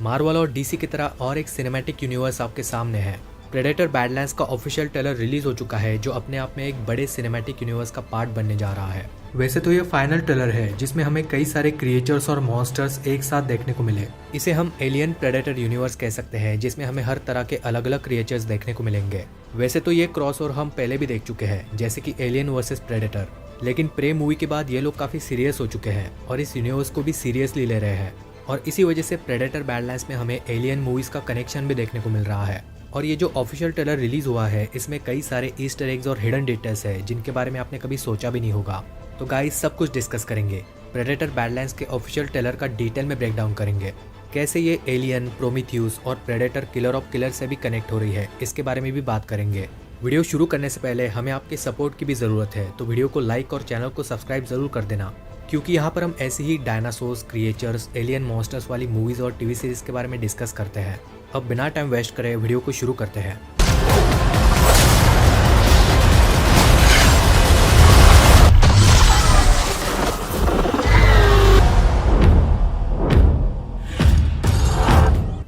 Marvel और DC की तरह और एक सिनेमैटिक यूनिवर्स आपके सामने है। प्रेडेटर बैडलैंड्स का ऑफिशियल ट्रेलर रिलीज हो चुका है, जो अपने आप में एक बड़े सिनेमैटिक यूनिवर्स का पार्ट बनने जा रहा है। वैसे तो ये फाइनल ट्रेलर है जिसमें हमें कई सारे क्रिएचर्स और मॉन्स्टर्स एक साथ देखने को मिले। इसे हम एलियन प्रेडेटर यूनिवर्स कह सकते हैं, जिसमें हमें हर तरह के अलग अलग क्रिएचर्स देखने को मिलेंगे। वैसे तो ये क्रॉस ओवर हम पहले भी देख चुके हैं, जैसे कि एलियन वर्सेस प्रेडेटर, लेकिन प्रे मूवी के बाद ये लोग काफी सीरियस हो चुके हैं और इस यूनिवर्स को भी सीरियसली ले रहे हैं। और इसी वजह से प्रेडेटर बैडलैंड्स में हमें एलियन मूवीज का कनेक्शन भी देखने को मिल रहा है। और ये जो ऑफिशियल ट्रेलर रिलीज हुआ है, इसमें कई सारे ईस्टर एग्स और हिडन डिटेल्स है जिनके बारे में आपने कभी सोचा भी नहीं होगा। तो गाइस, सब कुछ डिस्कस करेंगे। प्रेडेटर बैडलैंड्स के ऑफिशियल ट्रेलर का डिटेल में ब्रेकडाउन करेंगे। कैसे ये एलियन, प्रोमीथियस और प्रेडेटर किलर ऑफ किलर से भी कनेक्ट हो रही है, इसके बारे में भी बात करेंगे। वीडियो शुरू करने से पहले हमें आपके सपोर्ट की भी जरूरत है, तो वीडियो को लाइक और चैनल को सब्सक्राइब जरूर कर देना, क्योंकि यहाँ पर हम ऐसे ही डायनासोर्स, क्रिएचर्स, एलियन मॉन्स्टर्स वाली मूवीज और टीवी सीरीज के बारे में डिस्कस करते हैं। अब बिना टाइम वेस्ट करे वीडियो को शुरू करते हैं।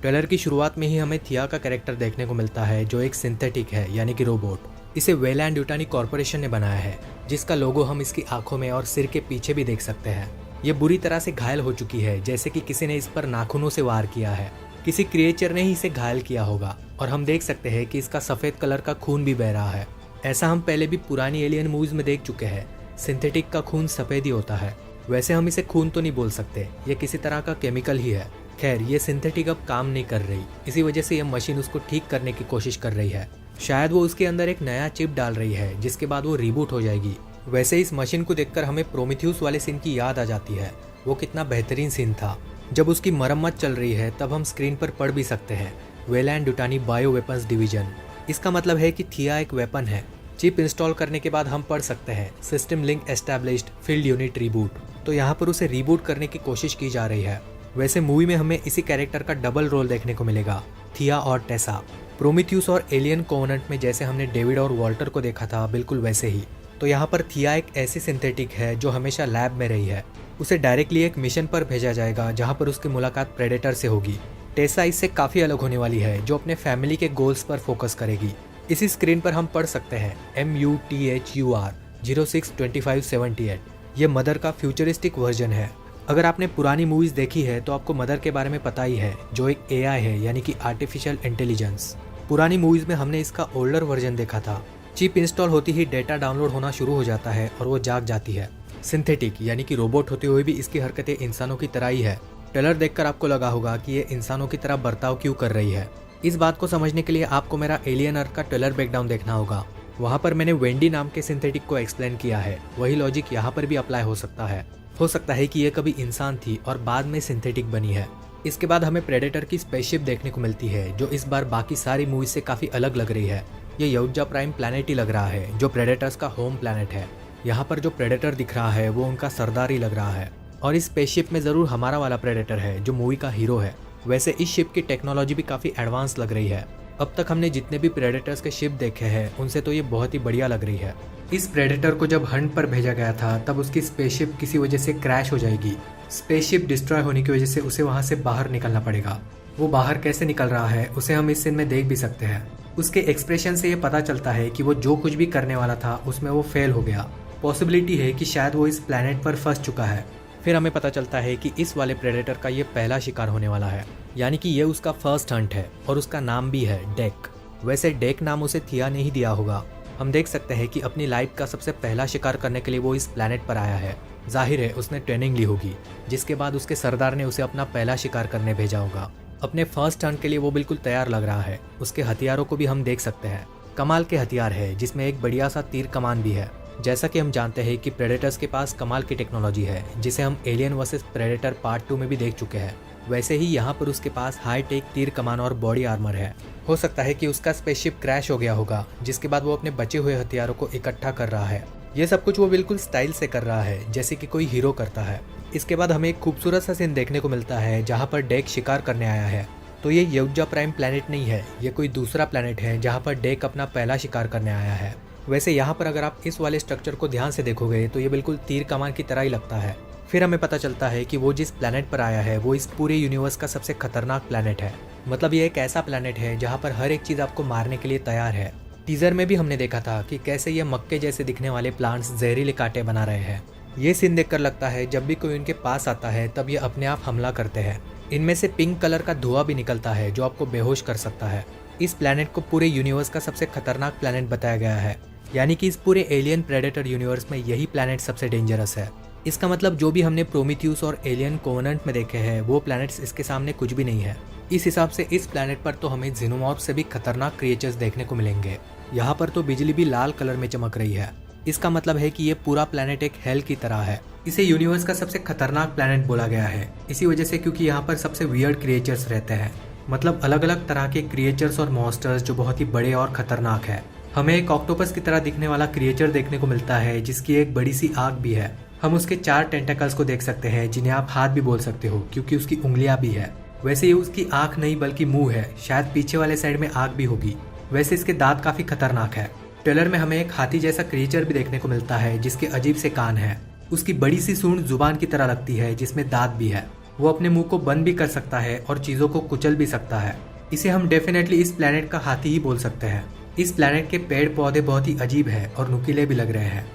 ट्रेलर की शुरुआत में ही हमें थिया का कैरेक्टर देखने को मिलता है, जो एक सिंथेटिक है, यानी कि रोबोट। इसे वेलैंड यूटानी कॉर्पोरेशन ने बनाया है, जिसका लोगो हम इसकी आंखों में और सिर के पीछे भी देख सकते हैं। ये बुरी तरह से घायल हो चुकी है, जैसे कि किसी ने इस पर नाखूनों से वार किया है। किसी क्रिएचर ने ही इसे घायल किया होगा और हम देख सकते हैं कि इसका सफेद कलर का खून भी बह रहा है। ऐसा हम पहले भी पुरानी एलियन मूवीज में देख चुके हैं। सिंथेटिक का खून सफेद ही होता है। वैसे हम इसे खून तो नहीं बोल सकते, ये किसी तरह का केमिकल ही है। खैर, ये सिंथेटिक अब काम नहीं कर रही, इसी वजह से यह मशीन उसको ठीक करने की कोशिश कर रही है। शायद वो उसके अंदर एक नया चिप डाल रही है, जिसके बाद वो रिबूट हो जाएगी। वैसे इस मशीन को देखकर हमें प्रोमीथियस वाले सीन की याद आ जाती है। वो कितना बेहतरीन सीन था। जब उसकी मरम्मत चल रही है तब हम स्क्रीन पर पढ़ भी सकते हैं, Weyland Yutani bio weapons division. इसका मतलब है कि थिया एक वेपन है। चिप इंस्टॉल करने के बाद हम पढ़ सकते हैं, system link established, field unit reboot. तो यहाँ पर उसे रिबूट करने की कोशिश की जा रही है। वैसे मूवी में हमें इसी कैरेक्टर का डबल रोल देखने को मिलेगा, थिया और टेसा। प्रोमीथियस और एलियन कोवेनेंट में जैसे हमने डेविड और वॉल्टर को देखा था, बिल्कुल वैसे ही। तो यहाँ पर थिया एक ऐसी सिंथेटिक है जो हमेशा लैब में रही है। उसे डायरेक्टली एक मिशन पर भेजा जाएगा, जहाँ पर उसकी मुलाकात प्रेडेटर से होगी। टेसा इससे काफी अलग होने वाली है, जो अपने फैमिली के गोल्स पर फोकस करेगी। इसी स्क्रीन पर हम पढ़ सकते हैं MUTHUR 062578। ये मदर का फ्यूचरिस्टिक वर्जन है। अगर आपने पुरानी मूवीज देखी है तो आपको मदर के बारे में पता ही है, जो एक AI है, यानी कि आर्टिफिशियल इंटेलिजेंस। पुरानी मूवीज में हमने इसका ओल्डर वर्जन देखा था। चिप इंस्टॉल होती ही डेटा डाउनलोड होना शुरू हो जाता है और वो जाग जाती है। सिंथेटिक यानी कि रोबोट होते हुए भी इसकी हरकतें इंसानों की तरह ही है। ट्रेलर देखकर आपको लगा होगा कि ये इंसानों की तरह बर्ताव क्यों कर रही है। इस बात को समझने के लिए आपको मेरा एलियन अर्थ का ट्रेलर ब्रेकडाउन देखना होगा। वहाँ पर मैंने वेंडी नाम के सिंथेटिक को एक्सप्लेन किया है। वही लॉजिक यहाँ पर भी अप्लाई हो सकता है। हो सकता है कि ये कभी इंसान थी और बाद में सिंथेटिक बनी है। इसके बाद हमें प्रेडेटर की स्पेसशिप देखने को मिलती है, जो इस बार बाकी सारी मूवीज से काफी अलग लग रही है। ये यौजा प्राइम प्लैनेट ही लग रहा है, जो प्रेडेटर्स का होम प्लैनेट है। यहाँ पर जो प्रेडेटर दिख रहा है वो उनका सरदार ही लग रहा है। और इस स्पेसशिप में जरूर हमारा वाला प्रेडेटर है, जो मूवी का हीरो है। वैसे इस शिप की टेक्नोलॉजी भी काफी एडवांस लग रही है। अब तक हमने जितने भी प्रेडेटर्स के शिप देखे हैं, उनसे तो ये बहुत ही बढ़िया लग रही है। इस प्रेडेटर को जब हंट पर भेजा गया था, तब उसकी स्पेसशिप किसी वजह से क्रैश हो जाएगी। स्पेसशिप डिस्ट्रॉय होने की वजह से उसे वहां से बाहर निकलना पड़ेगा। वो बाहर कैसे निकल रहा है उसे हम इस सीन में देख भी सकते हैं। उसके एक्सप्रेशन से ये पता चलता है कि वो जो कुछ भी करने वाला था उसमें वो फेल हो गया। पॉसिबिलिटी है कि शायद वो इस प्लैनेट पर फंस चुका है। फिर हमें पता चलता है कि इस वाले प्रेडेटर का ये पहला शिकार होने वाला है, यानी कि ये उसका फर्स्ट हंट है और उसका नाम भी है डेक। वैसे डेक नाम उसे थिया ने ही दिया होगा। हम देख सकते हैं कि अपनी लाइफ का सबसे पहला शिकार करने के लिए वो इस प्लैनेट पर आया है। जाहिर है उसने ट्रेनिंग ली होगी, जिसके बाद उसके सरदार ने उसे अपना पहला शिकार करने भेजा होगा। अपने फर्स्ट हंट के लिए वो बिल्कुल तैयार लग रहा है। उसके हथियारों को भी हम देख सकते हैं। कमाल के हथियार है, जिसमें एक बढ़िया सा तीर कमान भी है। जैसा कि हम जानते हैं कि प्रेडेटर्स के पास कमाल की टेक्नोलॉजी है, जिसे हम एलियन वर्सेस प्रेडेटर पार्ट 2 में भी देख चुके हैं। वैसे ही यहाँ पर उसके पास हाई टेक तीर कमान और बॉडी आर्मर है। हो सकता है कि उसका स्पेसशिप क्रैश हो गया होगा, जिसके बाद वो अपने बचे हुए हथियारों को इकट्ठा कर रहा है। ये सब कुछ वो बिल्कुल स्टाइल से कर रहा है, जैसे कि कोई हीरो करता है। इसके बाद हमें एक खूबसूरत सा सीन देखने को मिलता है, जहाँ पर डेक शिकार करने आया है। तो ये यौजा प्राइम प्लैनेट नहीं है, ये कोई दूसरा प्लैनेट है जहाँ पर डेक अपना पहला शिकार करने आया है। वैसे यहाँ पर अगर आप इस वाले स्ट्रक्चर को ध्यान से देखोगे तो ये बिल्कुल तीर कमान की तरह ही लगता है। फिर हमें पता चलता है कि वो जिस प्लैनेट पर आया है वो इस पूरे यूनिवर्स का सबसे खतरनाक प्लैनेट है। मतलब ये एक ऐसा प्लैनेट है जहाँ पर हर एक चीज़ आपको मारने के लिए तैयार है। टीजर में भी हमने देखा था कि कैसे ये मक्के जैसे दिखने वाले प्लांट्स जहरीले कांटे बना रहे हैं। ये सीन देखकर लगता है जब भी कोई उनके पास आता है तब ये अपने आप हमला करते हैं। इनमें से पिंक कलर का धुआं भी निकलता है जो आपको बेहोश कर सकता है। इस प्लैनेट को पूरे यूनिवर्स का सबसे खतरनाक प्लैनेट बताया गया है, यानी कि इस पूरे एलियन प्रेडेटर यूनिवर्स में यही प्लैनेट सबसे डेंजरस है। इसका मतलब जो भी हमने प्रोमीथियस और एलियन कोवेनेंट में देखे हैं वो प्लैनेट्स इसके सामने कुछ भी नहीं है। इस हिसाब से इस प्लैनेट पर तो हमें ज़ेनोमॉर्फ से भी खतरनाक क्रिएचर्स देखने को मिलेंगे। यहाँ पर तो बिजली भी लाल कलर में चमक रही है। इसका मतलब है कि ये पूरा प्लैनेट एक हेल की तरह है। इसे यूनिवर्स का सबसे खतरनाक प्लैनेट बोला गया है इसी वजह से क्योंकि यहाँ पर सबसे वियर्ड क्रिएचर्स रहते हैं। मतलब अलग अलग तरह के क्रिएचर्स और मॉन्स्टर्स जो बहुत ही बड़े और खतरनाक है। हमें एक ऑक्टोपस की तरह दिखने वाला क्रिएचर देखने को मिलता है जिसकी एक बड़ी सी आंख भी है। हम उसके 4 टेंटेकल्स को देख सकते हैं जिन्हें आप हाथ भी बोल सकते हो क्योंकि उसकी उंगलियां भी है। वैसे ये उसकी आंख नहीं बल्कि मुंह है, शायद पीछे वाले साइड में आंख भी होगी। वैसे इसके दांत काफी खतरनाक है। ट्रेलर में हमें एक हाथी जैसा क्रिएचर भी देखने को मिलता है जिसके अजीब से कान है। उसकी बड़ी सी सूंड जुबान की तरह लगती है जिसमें दांत भी है। वो अपने मुंह को बंद भी कर सकता है और चीजों को कुचल भी सकता है। इसे हम डेफिनेटली इस प्लैनेट का हाथी ही बोल सकते हैं। इस प्लैनेट के पेड़ पौधे बहुत ही अजीब है और नुकीले भी लग रहे हैं।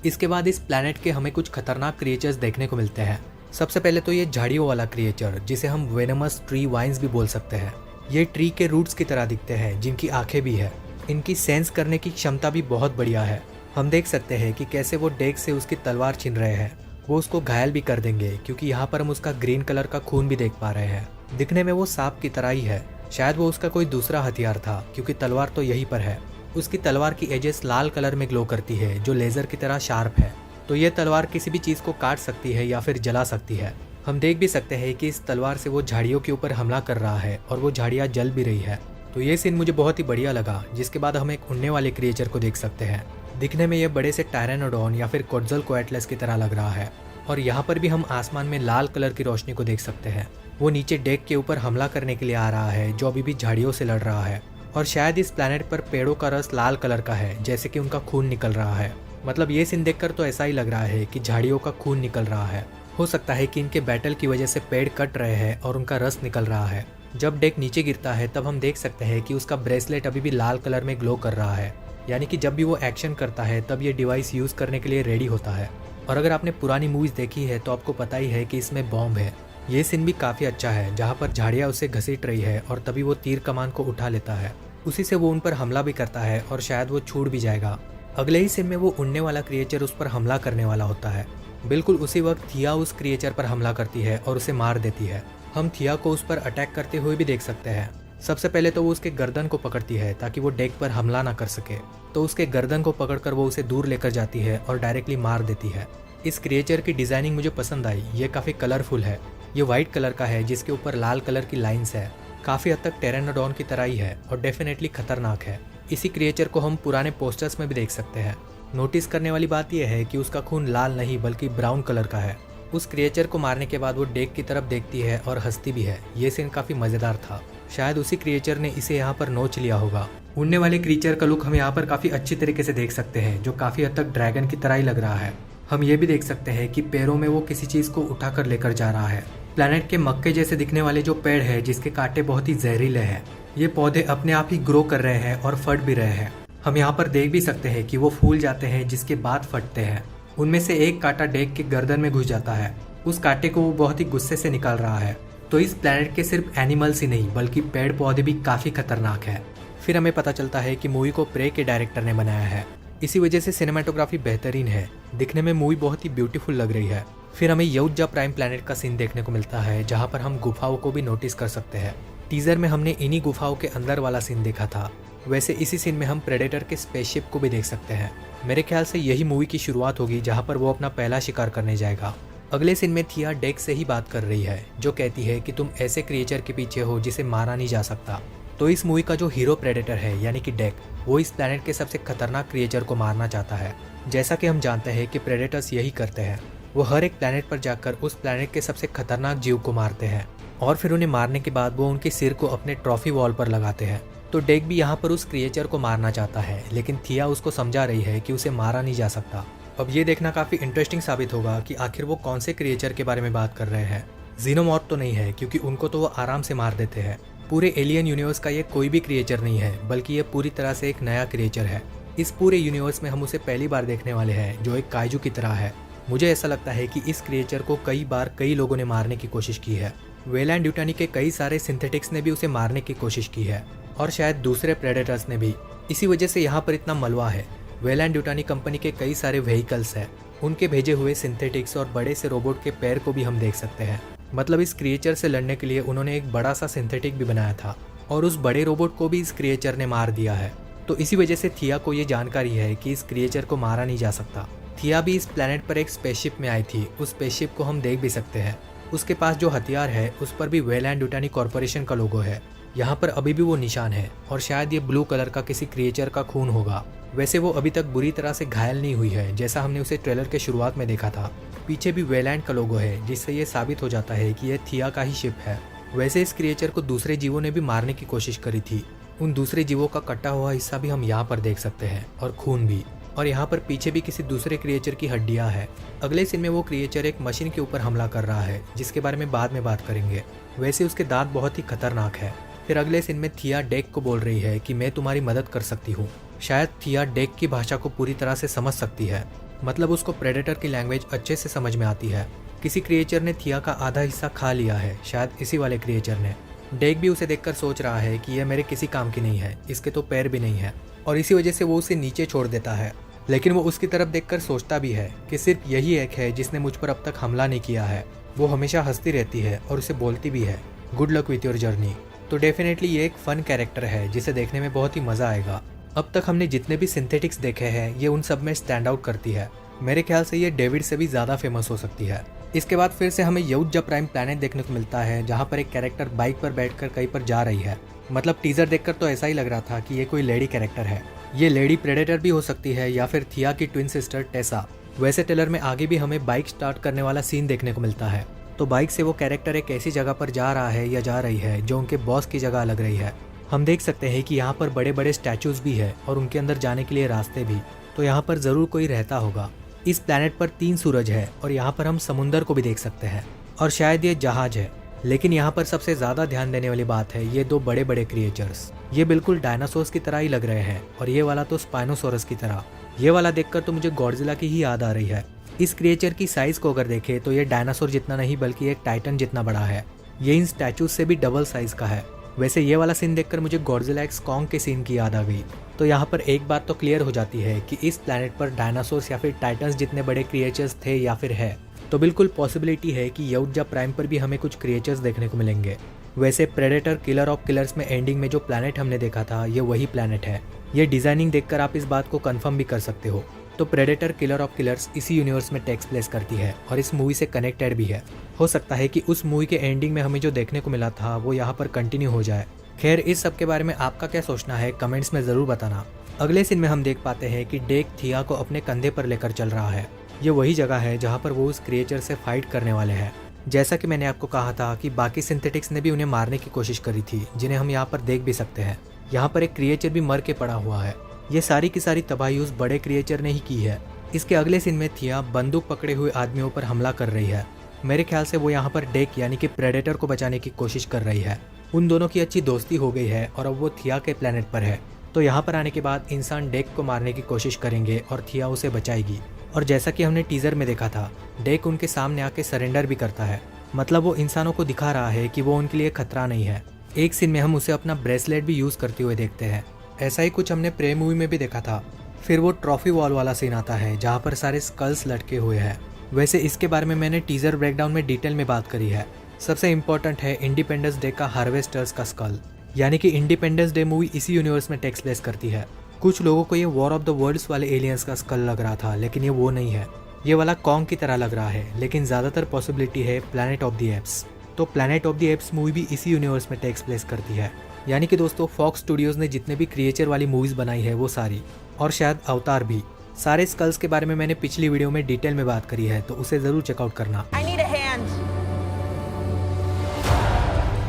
इसके बाद इस प्लैनेट के हमें कुछ खतरनाक क्रिएचर्स देखने को मिलते हैं। सबसे पहले तो ये झाड़ियों वाला क्रिएचर जिसे हम वेनमस ट्री वाइन्स भी बोल सकते हैं। ये ट्री के रूट्स की तरह दिखते हैं जिनकी आंखें भी है। इनकी सेंस करने की क्षमता भी बहुत बढ़िया है। हम देख सकते हैं कि कैसे वो डेक से उसकी तलवार छीन रहे हैं। वो उसको घायल भी कर देंगे क्योंकि यहाँ पर हम उसका ग्रीन कलर का खून भी देख पा रहे हैं। दिखने में वो सांप की तरह ही है। शायद वो उसका कोई दूसरा हथियार था क्योंकि तलवार तो यहीं पर है। उसकी तलवार की एजेस लाल कलर में ग्लो करती है जो लेजर की तरह शार्प है। तो ये तलवार किसी भी चीज को काट सकती है या फिर जला सकती है। हम देख भी सकते हैं कि इस तलवार से वो झाड़ियों के ऊपर हमला कर रहा है और वो झाड़ियाँ जल भी रही है। तो ये सीन मुझे बहुत ही बढ़िया लगा। जिसके बाद हम एक उड़ने वाले क्रिएचर को देख सकते हैं। दिखने में ये बड़े से टायरानोडॉन या फिर क्वोट्ज़लकोएटलस की तरह लग रहा है। और यहाँ पर भी हम आसमान में लाल कलर की रोशनी को देख सकते हैं। वो नीचे डेक के ऊपर हमला करने के लिए आ रहा है जो अभी भी झाड़ियों से लड़ रहा है। और शायद इस प्लैनेट पर पेड़ों का रस लाल कलर का है जैसे कि उनका खून निकल रहा है। मतलब ये सीन देखकर तो ऐसा ही लग रहा है कि झाड़ियों का खून निकल रहा है। हो सकता है कि इनके बैटल की वजह से पेड़ कट रहे हैं और उनका रस निकल रहा है। जब डेक नीचे गिरता है तब हम देख सकते हैं कि उसका ब्रेसलेट अभी भी लाल कलर में ग्लो कर रहा है, यानी कि जब भी वो एक्शन करता है तब ये डिवाइस यूज करने के लिए रेडी होता है। और अगर आपने पुरानी मूवीज देखी है तो आपको पता ही है कि इसमें बॉम्ब है। ये सीन भी काफी अच्छा है जहाँ पर झाड़ियाँ उसे घसीट रही है और तभी वो तीर कमान को उठा लेता है। उसी से वो उन पर हमला भी करता है और शायद वो छूट भी जाएगा। अगले ही सीन में वो उड़ने वाला क्रिएचर उस पर हमला करने वाला होता है। बिल्कुल उसी वक्त थिया उस क्रिएचर पर हमला करती है और उसे मार देती है। हम थिया को उस पर अटैक करते हुए भी देख सकते हैं। सबसे पहले तो वो उसके गर्दन को पकड़ती है ताकि वो डेक पर हमला ना कर सके। तो उसके गर्दन को पकड़कर वो उसे दूर लेकर जाती है और डायरेक्टली मार देती है। इस क्रिएचर की डिजाइनिंग मुझे पसंद आई। ये काफी कलरफुल है। ये व्हाइट कलर का है जिसके ऊपर लाल कलर की लाइंस है। काफी हद तक टेरानोडॉन की तरह ही है और डेफिनेटली खतरनाक है। इसी क्रिएचर को हम पुराने पोस्टर्स में भी देख सकते हैं। नोटिस करने वाली बात यह है कि उसका खून लाल नहीं बल्कि ब्राउन कलर का है। उस क्रिएचर को मारने के बाद वो डेक की तरफ देखती है और हंसती भी है। ये सीन काफी मजेदार था। शायद उसी क्रिएचर ने इसे यहाँ पर नोच लिया होगा। उड़ने वाले क्रिएचर का लुक हम यहाँ पर काफी अच्छी तरीके से देख सकते हैं जो काफी हद तक ड्रैगन की तरह ही लग रहा है। हम ये भी देख सकते हैं कि पैरों में वो किसी चीज को उठाकर लेकर जा रहा है। प्लैनेट के मक्के जैसे दिखने वाले जो पेड़ है जिसके कांटे बहुत ही जहरीले हैं। ये पौधे अपने आप ही ग्रो कर रहे हैं और फट भी रहे हैं। हम यहाँ पर देख भी सकते हैं कि वो फूल जाते हैं जिसके बाद फटते हैं। उनमें से एक कांटा डेक के गर्दन में घुस जाता है। उस कांटे को वो बहुत ही गुस्से से निकाल रहा है। तो इस प्लैनेट के सिर्फ एनिमल्स ही नहीं बल्कि पेड़ पौधे भी काफी खतरनाक है। फिर हमें पता चलता है कि मूवी को प्रे के डायरेक्टर ने बनाया है। इसी वजह से सिनेमाटोग्राफी बेहतरीन है। दिखने में मूवी बहुत ही ब्यूटीफुल लग रही है। फिर हमें यौजा प्राइम प्लैनेट का सीन देखने को मिलता है जहाँ पर हम गुफाओं को भी नोटिस कर सकते हैं। टीजर में हमने इन्हीं गुफाओं के अंदर वाला सीन देखा था। वैसे इसी सीन में हम प्रेडेटर के स्पेसशिप को भी देख सकते हैं। मेरे ख्याल से यही मूवी की शुरुआत होगी जहाँ पर वो अपना पहला शिकार करने जाएगा। अगले सीन में थिया डेक से ही बात कर रही है जो कहती है कि तुम ऐसे क्रिएचर के पीछे हो जिसे मारा नहीं जा सकता। तो इस मूवी का जो हीरो प्रेडेटर है यानी कि डेक, वो इस प्लैनेट के सबसे खतरनाक क्रिएचर को मारना चाहता है। जैसा कि हम जानते हैं कि प्रेडेटर्स यही करते हैं। वो हर एक प्लैनेट पर जाकर उस प्लैनेट के सबसे खतरनाक जीव को मारते हैं और फिर उन्हें मारने के बाद वो उनके सिर को अपने ट्रॉफी वॉल पर लगाते हैं। तो डेक भी यहाँ पर उस क्रिएचर को मारना चाहता है, लेकिन थिया उसको समझा रही है कि उसे मारा नहीं जा सकता। अब ये देखना काफ़ी इंटरेस्टिंग साबित होगा कि आखिर वो कौन से क्रिएचर के बारे में बात कर रहे हैं। जीनोमॉर्फ तो नहीं है, क्योंकि उनको तो वो आराम से मार देते हैं। पूरे एलियन यूनिवर्स का ये कोई भी क्रिएचर नहीं है, बल्कि ये पूरी तरह से एक नया क्रिएचर है। इस पूरे यूनिवर्स में हम उसे पहली बार देखने वाले हैं, जो एक काइजू की तरह है। मुझे ऐसा लगता है कि इस क्रिएचर को कई बार कई लोगों ने मारने की कोशिश की है। वेलैंड यूटानी के कई सारे सिंथेटिक्स ने भी उसे मारने की कोशिश की है, और शायद दूसरे प्रेडेटर्स ने भी। इसी वजह से यहाँ पर इतना मलबा है। वेलैंड यूटानी कंपनी के कई सारे व्हीकल्स हैं, उनके भेजे हुए सिंथेटिक्स और बड़े से रोबोट के पैर को भी हम देख सकते हैं। मतलब इस क्रिएचर से लड़ने के लिए उन्होंने एक बड़ा सा सिंथेटिक भी बनाया था, और उस बड़े रोबोट को भी इस क्रिएचर ने मार दिया है। तो इसी वजह से थिया को ये जानकारी है कि इस क्रिएचर को मारा नहीं जा सकता। थिया भी इस प्लेनेट पर एक स्पेसशिप में आई थी, उस स्पेसशिप को हम देख भी सकते हैं। उसके पास जो हथियार है उस पर भी वेलैंड यूटानी कॉर्पोरेशन का लोगो है। यहाँ पर अभी भी वो निशान है, और शायद ये ब्लू कलर का किसी क्रिएचर का खून होगा। वैसे वो अभी तक बुरी तरह से घायल नहीं हुई है, जैसा हमने उसे ट्रेलर के शुरुआत में देखा था। पीछे भी वेलैंड का लोगो है, जिससे ये साबित हो जाता है कि यह थिया का ही शिप है। वैसे इस क्रिएचर को दूसरे जीवों ने भी मारने की कोशिश करी थी। उन दूसरे जीवों का कटा हुआ हिस्सा भी हम यहाँ पर देख सकते हैं, और खून भी। और यहाँ पर पीछे भी किसी दूसरे क्रिएचर की हड्डियाँ हैं। अगले सीन में वो क्रिएचर एक मशीन के ऊपर हमला कर रहा है, जिसके बारे में बाद में बात करेंगे। वैसे उसके दांत बहुत ही खतरनाक है। फिर अगले सीन में थिया डेक को बोल रही है कि मैं तुम्हारी मदद कर सकती हूँ। शायद थिया डेक की भाषा को पूरी तरह से समझ सकती है, मतलब उसको प्रेडेटर की लैंग्वेज अच्छे से समझ में आती है। किसी क्रिएचर ने थिया का आधा हिस्सा खा लिया है, शायद इसी वाले क्रिएचर ने। डेक भी उसे देखकर सोच रहा है कि यह मेरे किसी काम की नहीं है, इसके तो पैर भी नहीं है, और इसी वजह से वो उसे नीचे छोड़ देता है। लेकिन वो उसकी तरफ देखकर सोचता भी है कि सिर्फ यही एक है जिसने मुझ पर अब तक हमला नहीं किया है। वो हमेशा हंसती रहती है और उसे बोलती भी है, good luck with your journey. तो डेफिनेटली ये एक फन कैरेक्टर है, जिसे देखने में बहुत ही मजा आएगा। अब तक हमने जितने भी सिंथेटिक्स देखे हैं, ये उन सब में स्टैंड आउट करती है। मेरे ख्याल से ये डेविड से भी ज़्यादा फेमस हो सकती है। इसके बाद फिर से हमें यौजा प्राइम प्लैनेट देखने को मिलता है, जहाँ पर एक कैरेक्टर बाइक पर बैठकर कहीं पर जा रही है। मतलब टीजर देखकर तो ऐसा ही लग रहा था कि ये कोई लेडी कैरेक्टर है। ये लेडी प्रेडेटर भी हो सकती है, या फिर थिया की ट्विन सिस्टर टेसा। वैसे ट्रेलर में आगे भी हमें बाइक स्टार्ट करने वाला सीन देखने को मिलता है। तो बाइक से वो कैरेक्टर एक ऐसी जगह पर जा रहा है या जा रही है जो उनके बॉस की जगह लग रही है। हम देख सकते हैं कि यहाँ पर बड़े बड़े स्टैचूज भी है, और उनके अंदर जाने के लिए रास्ते भी। तो यहाँ पर जरूर कोई रहता होगा। इस प्लैनेट पर 3 सूरज है, और यहाँ पर हम समुंदर को भी देख सकते हैं, और शायद ये जहाज है। लेकिन यहाँ पर सबसे ज्यादा ध्यान देने वाली बात है ये 2 बड़े बड़े क्रिएचर्स। ये बिल्कुल डायनासोर्स की तरह ही लग रहे हैं, और ये वाला तो स्पाइनोसोरस की तरह। ये वाला देखकर तो मुझे गॉडजिला की ही याद आ रही है। इस क्रिएचर की साइज को अगर देखें तो ये डायनासोर जितना नहीं, बल्कि एक टाइटन जितना बड़ा है। ये इन स्टैचूज से भी डबल साइज का है। वैसे ये वाला सीन देखकर मुझे गॉडजिला एक्स कॉन्ग के सीन की याद आ गई। तो यहाँ पर एक बात तो क्लियर हो जाती है कि इस प्लैनेट पर डायनासोर्स या फिर टाइटन्स जितने बड़े क्रिएचर्स थे या फिर है। तो बिल्कुल पॉसिबिलिटी है कि यौजा प्राइम पर भी हमें कुछ क्रिएचर्स देखने को मिलेंगे। वैसे प्रेडेटर किलर ऑफ किलर्स में एंडिंग में जो प्लैनेट हमने देखा था, ये वही प्लैनेट है। ये डिजाइनिंग देखकर आप इस बात को कंफर्म भी कर सकते हो। तो प्रेडेटर किलर ऑफ किलर्स इसी यूनिवर्स में टेक्स प्लेस करती है, और इस मूवी से कनेक्टेड भी है। हो सकता है कि उस मूवी के एंडिंग में हमें जो देखने को मिला था वो यहाँ पर कंटिन्यू हो जाए। खैर, इस सब के बारे में आपका क्या सोचना है कमेंट्स में ज़रूर बताना। अगले सीन में हम देख पाते हैं कि डेक थिया को अपने कंधे पर लेकर चल रहा है। ये वही जगह है जहाँ पर वो उस क्रिएचर से फाइट करने वाले हैं। जैसा कि मैंने आपको कहा था कि बाकी सिंथेटिक्स ने भी उन्हें मारने की कोशिश करी थी, जिन्हें हम यहाँ पर देख भी सकते हैं। यहाँ पर एक क्रिएचर भी मर के पड़ा हुआ है। ये सारी की सारी तबाही उस बड़े क्रिएचर ने ही की है। इसके अगले सीन में थिया बंदूक पकड़े हुए आदमियों पर हमला कर रही है। मेरे ख्याल से वो यहाँ पर डेक यानी कि प्रेडेटर को बचाने की कोशिश कर रही है। उन दोनों की अच्छी दोस्ती हो गई है, और अब वो थिया के प्लेनेट पर है। तो यहाँ पर आने के बाद इंसान डेक को मारने की कोशिश करेंगे, और थिया उसे बचाएगी। और जैसा कि हमने टीजर में देखा था, डेक उनके सामने आके सरेंडर भी करता है। मतलब वो इंसानों को दिखा रहा है कि वो उनके लिए खतरा नहीं है। एक सीन में हम उसे अपना ब्रेसलेट भी यूज करते हुए देखते हैं। ऐसा ही कुछ हमने प्रे मूवी में भी देखा था। फिर वो ट्रॉफी वॉल वाला सीन आता है, जहाँ पर सारे स्कल्स लटके हुए हैं। वैसे इसके बारे में मैंने टीजर ब्रेकडाउन में डिटेल में बात करी है। सबसे इम्पोर्टेंट है इंडिपेंडेंस डे का हार्वेस्टर्स का स्कल, यानी कि इंडिपेंडेंस डे मूवी इसी यूनिवर्स में टेक्स प्लेस करती है। कुछ लोगों को ये वॉर ऑफ द वर्ल्ड्स वाले एलियंस का स्कल लग रहा था, लेकिन ये वो नहीं है। ये वाला कॉन्ग की तरह लग रहा है, लेकिन ज़्यादातर पॉसिबिलिटी है प्लैनेट ऑफ द एप्स। तो planet of the apps movie भी इसी यूनिवर्स में टेक्स प्लेस करती है। यानी कि दोस्तों, फॉक्स स्टूडियोज़ ने जितने भी क्रिएचर वाली मूवीज़ बनाई है वो सारी, और शायद अवतार भी। सारे स्कल्स के बारे में मैंने पिछली वीडियो में डिटेल में बात करी है, तो उसे ज़रूर चेकआउट करना।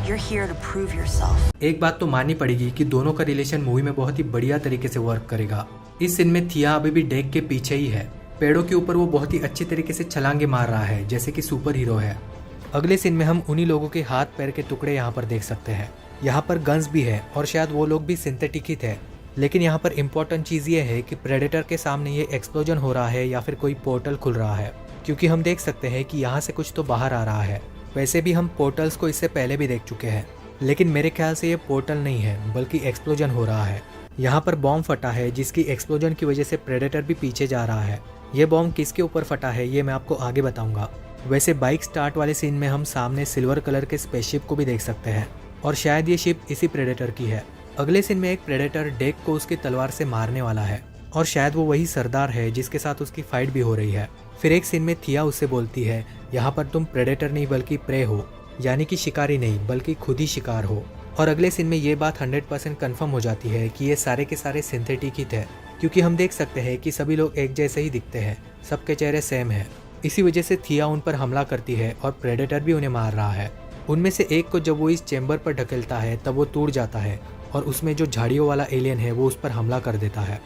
You're here to prove yourself. एक बात तो माननी पड़ेगी कि दोनों का रिलेशन मूवी में बहुत ही बढ़िया तरीके से वर्क करेगा। इस सीन में थिया अभी भी डेक के पीछे ही है। पेड़ों के ऊपर वो बहुत ही अच्छी तरीके से छलांगे मार रहा है, जैसे कि सुपर हीरो है। अगले सीन में हम उन्हीं लोगों के हाथ पैर के टुकड़े यहाँ पर देख सकते हैं। यहाँ पर गन्स भी है और शायद वो लोग भी सिंथेटिक ही थे। लेकिन यहाँ पर इम्पोर्टेंट चीज़ ये है कि प्रेडेटर के सामने ये एक्सप्लोजन हो रहा है या फिर कोई पोर्टल खुल रहा है, क्योंकि हम देख सकते हैं कि यहाँ से कुछ तो बाहर आ रहा है। वैसे भी हम पोर्टल्स को इससे पहले भी देख चुके हैं, लेकिन मेरे ख्याल से ये पोर्टल नहीं है बल्कि एक्सप्लोजन हो रहा है। यहाँ पर बॉम्ब फटा है जिसकी एक्सप्लोजन की वजह से प्रेडेटर भी पीछे जा रहा है। ये बॉम्ब किसके ऊपर फटा है ये मैं आपको आगे बताऊंगा। वैसे बाइक स्टार्ट वाले सीन में हम सामने सिल्वर कलर के स्पेसशिप को भी देख सकते हैं और शायद ये शिप इसी प्रेडेटर की है। अगले सीन में एक प्रेडेटर डेक को उसकी तलवार से मारने वाला है और शायद वो वही सरदार है जिसके साथ उसकी फाइट भी हो रही है। फिर एक सीन में थिया उससे बोलती है, यहाँ पर तुम प्रेडेटर नहीं बल्कि प्रे हो, यानी कि शिकारी नहीं बल्कि खुद ही शिकार हो। और अगले सीन में ये बात 100% कन्फर्म हो जाती है कि ये सारे के सारे सिंथेटिक ही थे, क्योंकि हम देख सकते हैं कि सभी लोग एक जैसे ही दिखते हैं, सबके चेहरे सेम है। इसी वजह से थिया उन पर हमला करती है और प्रेडेटर भी उन्हें मार रहा है। उनमें से एक को जब वो इस चेंबर पर ढकेलता है तब वो टूट जाता है और उसमें जो झाड़ियों वाला एलियन है वो उस पर हमला कर देता है।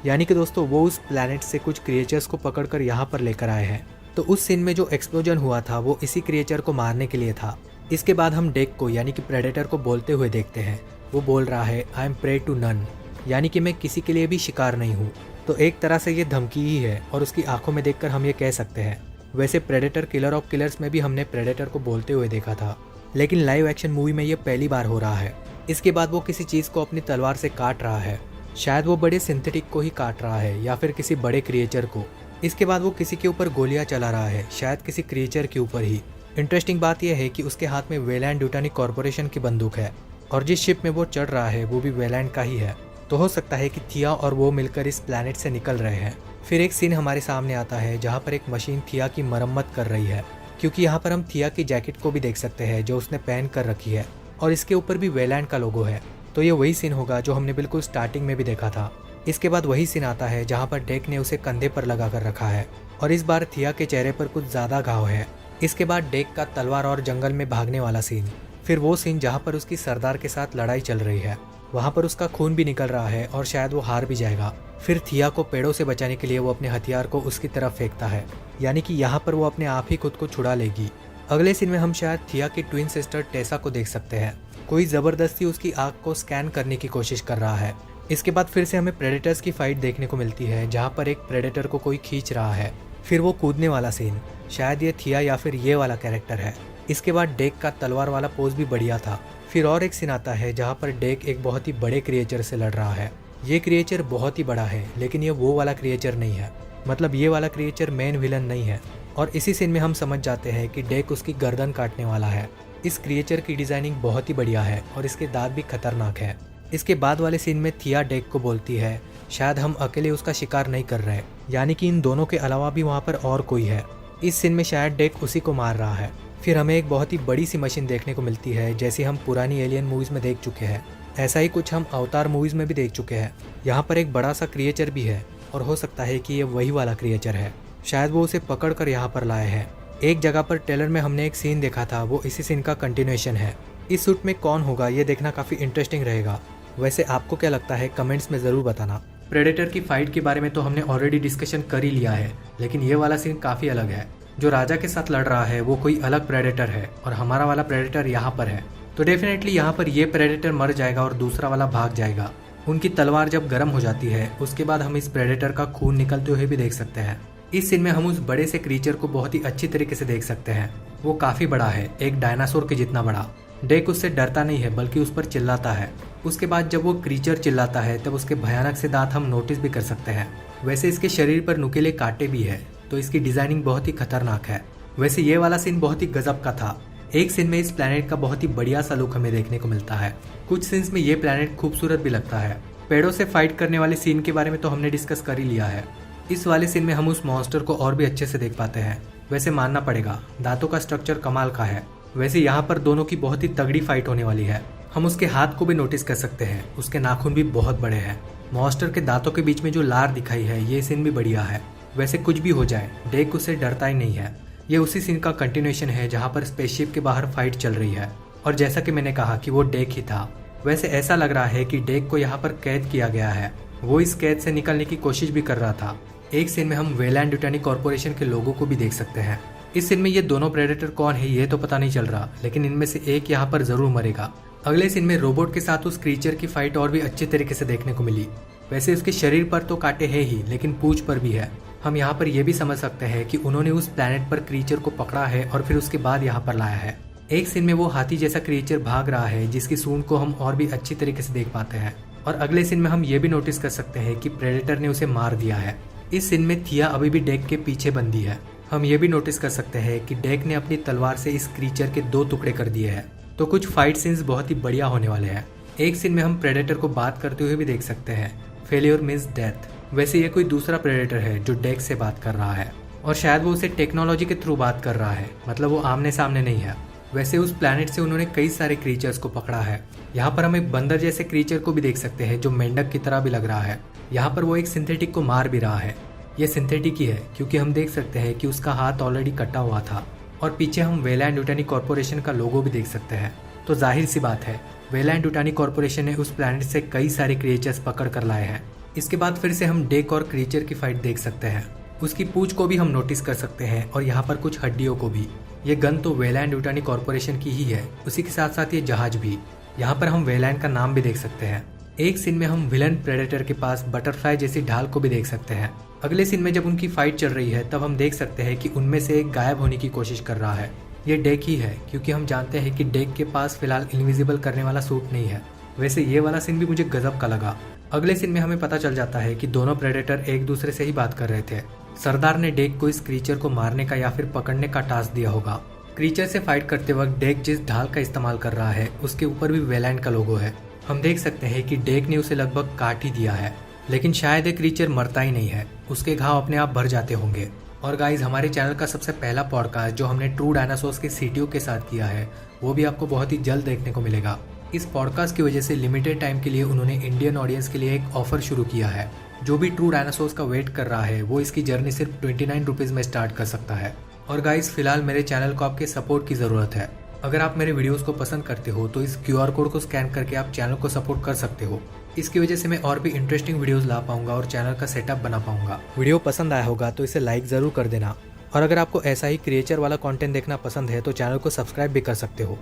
यानी कि दोस्तों वो उस प्लैनेट से कुछ क्रिएचर्स को पकड़कर यहाँ पर लेकर आए हैं। तो उस सीन में जो एक्सप्लोजन हुआ था वो इसी क्रिएचर को मारने के लिए था। इसके बाद हम डेक को यानी कि प्रेडेटर को बोलते हुए देखते हैं। वो बोल रहा है, I am pray to none, यानी कि मैं किसी के लिए भी शिकार नहीं हूँ। तो एक तरह से ये धमकी ही है और उसकी आंखों में देखकर हम ये कह सकते हैं। वैसे प्रेडेटर किलर ऑफ किलर्स में भी हमने प्रेडेटर को बोलते हुए देखा था, लेकिन लाइव एक्शन मूवी में ये पहली बार हो रहा है। इसके बाद वो किसी चीज़ को अपनी तलवार से काट रहा है, शायद वो बड़े सिंथेटिक को ही काट रहा है या फिर किसी बड़े क्रिएचर को। इसके बाद वो किसी के ऊपर गोलियां चला रहा है, शायद किसी क्रिएचर के ऊपर ही। इंटरेस्टिंग बात यह है कि उसके हाथ में वेलैंड यूटानी कॉर्पोरेशन की बंदूक है और जिस शिप में वो चढ़ रहा है वो भी वेलैंड का ही है। तो हो सकता है कि थिया और वो मिलकर इस प्लैनेट से निकल रहे हैं। फिर एक सीन हमारे सामने आता है जहाँ पर एक मशीन थिया की मरम्मत कर रही है, क्योंकि यहाँ पर हम थिया की जैकेट को भी देख सकते हैं जो उसने पहन कर रखी है और इसके ऊपर भी वेलैंड का लोगो है। तो ये वही सीन होगा जो हमने बिल्कुल स्टार्टिंग में भी देखा था। इसके बाद वही सीन आता है जहाँ पर डेक ने उसे कंधे पर लगा कर रखा है और इस बार थिया के चेहरे पर कुछ ज़्यादा घाव है। इसके बाद डेक का तलवार और जंगल में भागने वाला सीन, फिर वो सीन जहाँ पर उसकी सरदार के साथ लड़ाई चल रही है, वहाँ पर उसका खून भी निकल रहा है और शायद वो हार भी जाएगा। फिर थिया को पेड़ों से बचाने के लिए वो अपने हथियार को उसकी तरफ फेंकता है, यानी कि यहाँ पर वो अपने आप ही खुद को छुड़ा लेगी। अगले सीन में हम शायद थिया की ट्विन सिस्टर टेसा को देख सकते हैं। कोई ज़बरदस्ती उसकी आँख को स्कैन करने की कोशिश कर रहा है। इसके बाद फिर से हमें प्रेडेटर्स की फाइट देखने को मिलती है जहाँ पर एक प्रेडेटर को कोई खींच रहा है। फिर वो कूदने वाला सीन, शायद ये थिया या फिर ये वाला कैरेक्टर है। इसके बाद डेक का तलवार वाला पोज भी बढ़िया था। फिर और एक सीन आता है जहाँ पर डेक एक बहुत ही बड़े क्रिएचर से लड़ रहा है। ये क्रिएचर बहुत ही बड़ा है, लेकिन ये वो वाला क्रिएचर नहीं है, मतलब ये वाला क्रिएचर मेन विलन नहीं है। और इसी सीन में हम समझ जाते हैं कि डेक उसकी गर्दन काटने वाला है। इस क्रिएचर की डिजाइनिंग बहुत ही बढ़िया है और इसके दांत भी खतरनाक है। इसके बाद वाले सीन में थिया डेक को बोलती है, शायद हम अकेले उसका शिकार नहीं कर रहे, यानी कि इन दोनों के अलावा भी वहाँ पर और कोई है। इस सीन में शायद डेक उसी को मार रहा है। फिर हमें एक बहुत ही बड़ी सी मशीन देखने को मिलती है, जैसी हम पुरानी एलियन मूवीज में देख चुके हैं। ऐसा ही कुछ हम अवतार मूवीज में भी देख चुके हैं। यहाँ पर एक बड़ा सा क्रिएचर भी है और हो सकता है कि ये वही वाला क्रिएचर है। शायद वो उसे पकड़ कर यहाँ पर लाए हैं। एक जगह पर ट्रेलर में हमने एक सीन देखा था, वो इसी सीन का कंटिन्यूएशन है। इस सूट में कौन होगा ये देखना काफ़ी इंटरेस्टिंग रहेगा। वैसे आपको क्या लगता है कमेंट्स में ज़रूर बताना। प्रेडेटर की फाइट के बारे में तो हमने ऑलरेडी डिस्कशन कर ही लिया है, लेकिन ये वाला सीन काफ़ी अलग है। जो राजा के साथ लड़ रहा है वो कोई अलग प्रेडेटर है और हमारा वाला प्रेडेटर यहाँ पर है। तो डेफिनेटली यहाँ पर ये प्रेडेटर मर जाएगा और दूसरा वाला भाग जाएगा। उनकी तलवार जब गर्म हो जाती है उसके बाद हम इस प्रेडेटर का खून निकलते हुए भी देख सकते हैं। इस सीन में हम उस बड़े से क्रीचर को बहुत ही अच्छी तरीके से देख सकते हैं। वो काफी बड़ा है, एक डायनासोर के जितना बड़ा। डेक उससे डरता नहीं है बल्कि उस पर चिल्लाता है। उसके बाद जब वो क्रीचर चिल्लाता है तब उसके भयानक से दांत हम नोटिस भी कर सकते हैं। वैसे इसके शरीर पर नुकीले कांटे भी है, तो इसकी डिजाइनिंग बहुत ही खतरनाक है। वैसे ये वाला सीन बहुत ही गजब का था। एक सीन में इस प्लेनेट का बहुत ही बढ़िया सा लुक हमें देखने को मिलता है। कुछ सीन्स में ये प्लेनेट खूबसूरत भी लगता है। पेड़ों से फाइट करने वाले सीन के बारे में तो हमने डिस्कस कर ही लिया है। इस वाले सीन में हम उस मॉन्स्टर को और भी अच्छे से देख पाते हैं। वैसे मानना पड़ेगा दांतों का स्ट्रक्चर कमाल का है। वैसे यहाँ पर दोनों की बहुत ही तगड़ी फाइट होने वाली है। हम उसके हाथ को भी नोटिस कर सकते हैं, उसके नाखून भी बहुत बड़े हैं। मॉन्स्टर के दांतों के बीच में जो लार दिखाई है ये सीन भी बढ़िया है। वैसे कुछ भी हो जाए डेक उससे डरता ही नहीं है। ये उसी सीन का कंटिन्यूएशन है जहाँ पर स्पेसशिप के बाहर फाइट चल रही है। और जैसा कि मैंने कहा कि वो डेक ही था, वैसे ऐसा लग रहा है कि डेक को यहाँ पर कैद किया गया है। वो इस कैद से निकलने की कोशिश भी कर रहा था। एक सीन में हम वेलैंड यूटानी कॉर्पोरेशन के लोगों को भी देख सकते हैं। इस सीन में ये दोनों प्रेडेटर कौन है ये तो पता नहीं चल रहा, लेकिन इनमें से एक यहाँ पर जरूर मरेगा। अगले सीन में रोबोट के साथ उस क्रीचर की फाइट और भी अच्छे तरीके से देखने को मिली। वैसे उसके शरीर पर तो कांटे है ही, लेकिन पूंछ पर भी है। हम यहाँ पर यह भी समझ सकते हैं कि उन्होंने उस प्लेनेट पर क्रीचर को पकड़ा है और फिर उसके बाद यहाँ पर लाया है। एक सीन में वो हाथी जैसा क्रीचर भाग रहा है, जिसकी सूंड को हम और भी अच्छी तरीके से देख पाते हैं। और अगले सीन में हम ये भी नोटिस कर सकते हैं कि प्रेडेटर ने उसे मार दिया है। इस सीन में थिया अभी भी डेक के पीछे बंदी है। हम ये भी नोटिस कर सकते हैं कि डेक ने अपनी तलवार से इस क्रीचर के 2 टुकड़े कर दिए हैं। तो कुछ फाइट सीन्स बहुत ही बढ़िया होने वाले हैं। एक सीन में हम प्रेडेटर को बात करते हुए भी देख सकते हैं। Failure means death. वैसे ये कोई दूसरा प्रेडेटर है जो डेक से बात कर रहा है, और शायद वो उसे टेक्नोलॉजी के थ्रू बात कर रहा है, मतलब वो आमने सामने नहीं है। वैसे उस प्लैनेट से उन्होंने कई सारे क्रीचर्स को पकड़ा है। यहाँ पर हम एक बंदर जैसे क्रीचर को भी देख सकते हैं जो मेंढक की तरह भी लग रहा है। यहाँ पर वो एक सिंथेटिक को मार भी रहा है। ये सिंथेटिक ही है क्योंकि हम देख सकते हैं कि उसका हाथ ऑलरेडी कटा हुआ था, और पीछे हम वेलैंड यूटानी कॉर्पोरेशन का लोगो भी देख सकते हैं। तो जाहिर सी बात है, वेलैंड यूटानी कॉर्पोरेशन ने उस प्लैनेट से कई सारे क्रिएचर्स पकड़ कर लाए हैं। इसके बाद फिर से हम डेक और क्रीचर की फाइट देख सकते हैं। उसकी पूंछ को भी हम नोटिस कर सकते हैं और यहाँ पर कुछ हड्डियों को भी। ये गन तो वेलैंड यूटानी कॉर्पोरेशन की ही है, उसी के साथ साथ ये जहाज भी। यहाँ पर हम वेलैंड का नाम भी देख सकते हैं। एक सीन में हम विलन प्रेडेटर के पास बटरफ्लाई जैसी ढाल को भी देख सकते हैं। अगले सीन में जब उनकी फाइट चल रही है तब हम देख सकते हैं कि उनमें से एक गायब होने की कोशिश कर रहा है। ये डेक ही है क्योंकि हम जानते हैं कि डेक के पास फिलहाल इनविजिबल करने वाला सूट नहीं है। वैसे ये वाला सीन भी मुझे गजब का लगा। अगले सीन में हमें पता चल जाता है कि दोनों प्रेडेटर एक दूसरे से ही बात कर रहे थे। सरदार ने डेक को इस क्रीचर को मारने का या फिर पकड़ने का टास्क दिया होगा। क्रीचर से फाइट करते वक्त डेक जिस ढाल का इस्तेमाल कर रहा है उसके ऊपर भी वेलैंड का लोगो है। हम देख सकते हैं कि डेक ने उसे लगभग काट ही दिया है, लेकिन शायद ये क्रीचर मरता ही नहीं है, उसके घाव अपने आप भर जाते होंगे। और गाइज, हमारे चैनल का सबसे पहला पॉडकास्ट जो हमने ट्रू डायनासोर्स के सीटीओ के साथ किया है वो भी आपको बहुत ही जल्द देखने को मिलेगा। इस पॉडकास्ट की वजह से लिमिटेड टाइम के लिए उन्होंने इंडियन ऑडियंस के लिए एक ऑफर शुरू किया है। जो भी ट्रू डायनासोर्स का वेट कर रहा है वो इसकी जर्नी सिर्फ 29 रुपीज़ में स्टार्ट कर सकता है। और गाइज, फिलहाल मेरे चैनल को आपके सपोर्ट की ज़रूरत है। अगर आप मेरे वीडियोस को पसंद करते हो तो इस QR कोड को स्कैन करके आप चैनल को सपोर्ट कर सकते हो। इसकी वजह से मैं और भी इंटरेस्टिंग वीडियोस ला पाऊंगा और चैनल का सेटअप बना पाऊंगा। वीडियो पसंद आया होगा तो इसे लाइक ज़रूर कर देना, और अगर आपको ऐसा ही क्रिएचर वाला कंटेंट देखना पसंद है तो चैनल को सब्सक्राइब भी कर सकते हो।